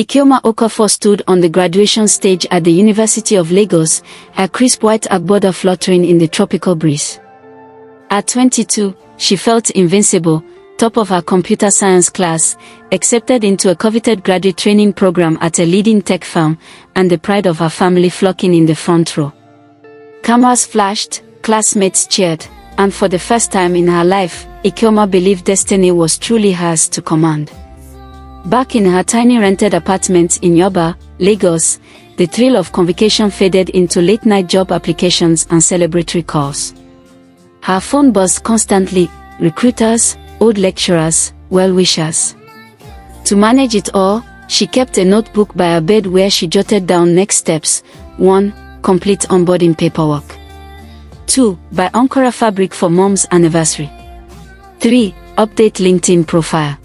Ekeoma Okafor stood on the graduation stage at the University of Lagos, her crisp white agbada fluttering in the tropical breeze. At 22, she felt invincible, top of her computer science class, accepted into a coveted graduate training program at a leading tech firm, and the pride of her family flocking in the front row. Cameras flashed, classmates cheered, and for the first time in her life, Ekeoma believed destiny was truly hers to command. Back in her tiny rented apartment in Yoba, Lagos, the thrill of convocation faded into late-night job applications and celebratory calls. Her phone buzzed constantly, recruiters, old lecturers, well-wishers. To manage it all, she kept a notebook by her bed where she jotted down next steps. 1. Complete onboarding paperwork. 2. Buy Ankara fabric for mom's anniversary. 3. Update LinkedIn profile.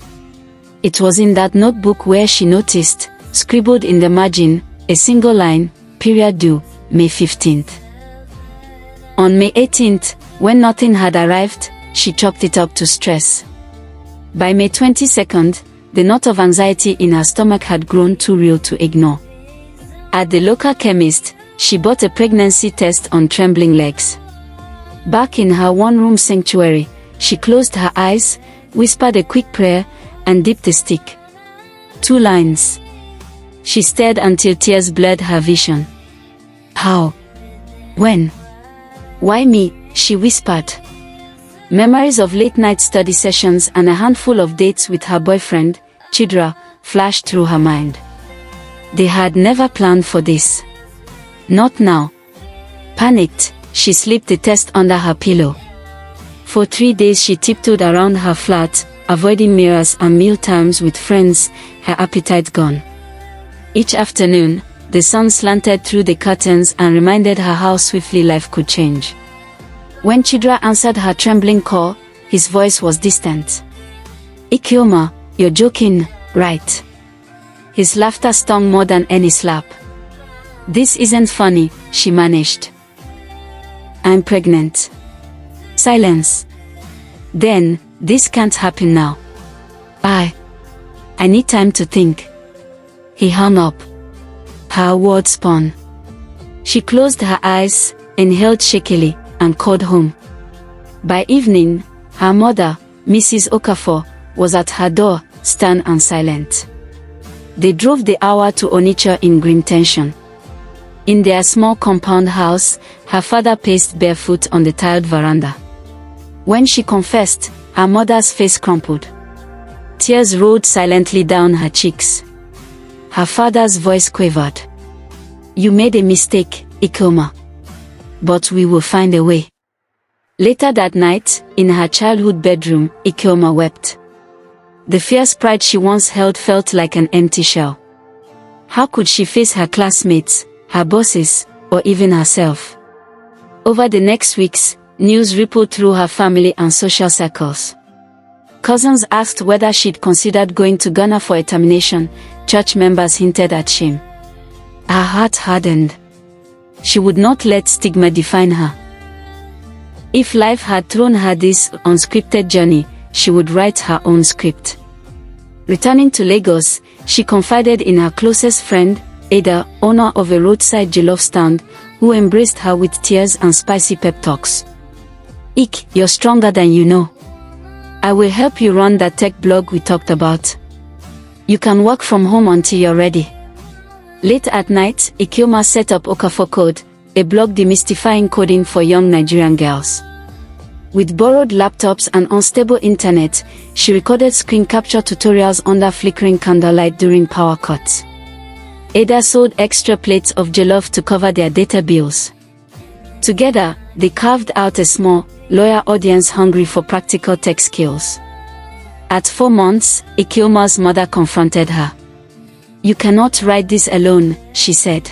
It was in that notebook where she noticed, scribbled in the margin, a single line, period due, May 15th. On May 18th, when nothing had arrived, she chalked it up to stress. By May 22nd, the knot of anxiety in her stomach had grown too real to ignore. At the local chemist, she bought a pregnancy test on trembling legs. Back in her one-room sanctuary, she closed her eyes, whispered a quick prayer, and dipped the stick. 2 lines. She stared until tears blurred her vision. How? When? Why me? She whispered. Memories of late-night study sessions and a handful of dates with her boyfriend, Chidra, flashed through her mind. They had never planned for this. Not now. Panicked, she slipped the test under her pillow. For 3 days she tiptoed around her flat, avoiding mirrors and meal times with friends, her appetite gone. Each afternoon, the sun slanted through the curtains and reminded her how swiftly life could change. When Chidra answered her trembling call, his voice was distant. Ekeoma, you're joking, right? His laughter stung more than any slap. This isn't funny, she managed. I'm pregnant. Silence. Then, this can't happen now. I need time to think. He hung up. Her words spun. She closed her eyes, inhaled shakily, and called home. By evening, her mother, Mrs. Okafor, was at her door, stern and silent. They drove the hour to Onitsha in grim tension. In their small compound house, her father paced barefoot on the tiled veranda. When she confessed, her mother's face crumpled. Tears rolled silently down her cheeks. Her father's voice quavered. You made a mistake, Ekeoma. But we will find a way. Later that night, in her childhood bedroom, Ekeoma wept. The fierce pride she once held felt like an empty shell. How could she face her classmates, her bosses, or even herself? Over the next weeks, news rippled through her family and social circles. Cousins asked whether she'd considered going to Ghana for a termination. Church members hinted at shame. Her heart hardened. She would not let stigma define her. If life had thrown her this unscripted journey, she would write her own script. Returning to Lagos, she confided in her closest friend, Ada, owner of a roadside jollof stand, who embraced her with tears and spicy pep talks. Ik, you're stronger than you know. I will help you run that tech blog we talked about. You can work from home until you're ready. Late at night, Ekeoma set up OkaforCode, a blog demystifying coding for young Nigerian girls. With borrowed laptops and unstable internet, she recorded screen capture tutorials under flickering candlelight during power cuts. Ada sold extra plates of jollof to cover their data bills. Together, they carved out a small, loyal audience hungry for practical tech skills. At 4 months, Ekeoma's mother confronted her. You cannot write this alone, she said.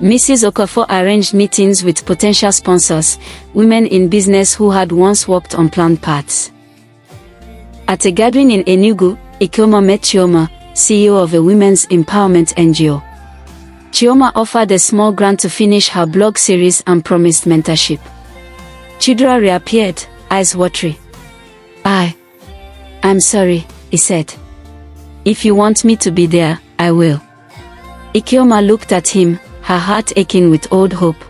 Mrs. Okafor arranged meetings with potential sponsors, women in business who had once walked on planned paths. At a gathering in Enugu, Ekeoma met Chioma, CEO of a women's empowerment NGO. Chioma offered a small grant to finish her blog series and promised mentorship. Chidra reappeared, eyes watery. I'm sorry, he said. If you want me to be there, I will. Ekeoma looked at him, her heart aching with old hope.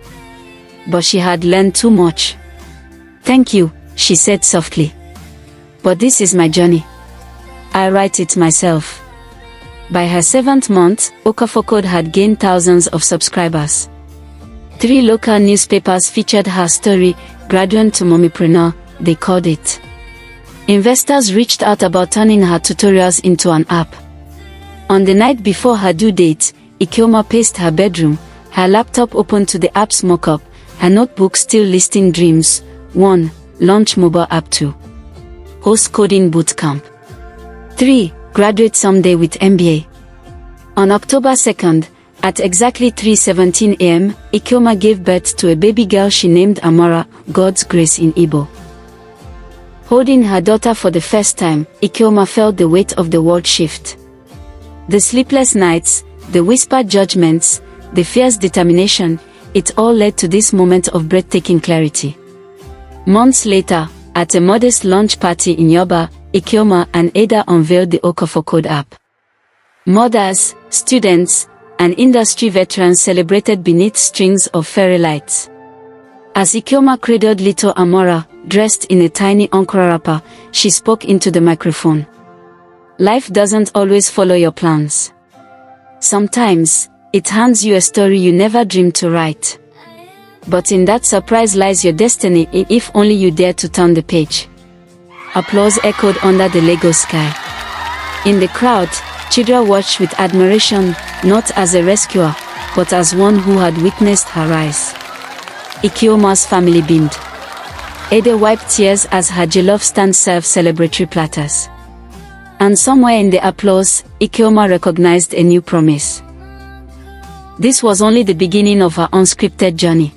But she had learned too much. Thank you, she said softly. But this is my journey. I write it myself. By her 7th month, OkaforCode had gained thousands of subscribers. 3 local newspapers featured her story, Graduate to Mommypreneur, they called it. Investors reached out about turning her tutorials into an app. On the night before her due date, Ekeoma paced her bedroom, her laptop open to the app's mockup, her notebook still listing dreams. 1. Launch mobile app. 2. Host coding bootcamp. 3. Graduate someday with MBA. On October 2nd, at exactly 3:17 a.m., Ekeoma gave birth to a baby girl she named Amara, God's grace in Igbo. Holding her daughter for the first time, Ekeoma felt the weight of the world shift. The sleepless nights, the whispered judgments, the fierce determination, it all led to this moment of breathtaking clarity. Months later, at a modest launch party in Yoba, Ekeoma and Ada unveiled the OkaforCode app. Mothers, students, and industry veterans celebrated beneath strings of fairy lights. As Ekeoma cradled little Amara, dressed in a tiny Ankara wrapper, she spoke into the microphone. Life doesn't always follow your plans. Sometimes, it hands you a story you never dreamed to write. But in that surprise lies your destiny, if only you dare to turn the page. Applause echoed under the Lagos sky. In the crowd, children watched with admiration, not as a rescuer, but as one who had witnessed her rise. Ekeoma's family beamed. Ada wiped tears as her jollof stand served celebratory platters. And somewhere in the applause, Ekeoma recognized a new promise. This was only the beginning of her unscripted journey.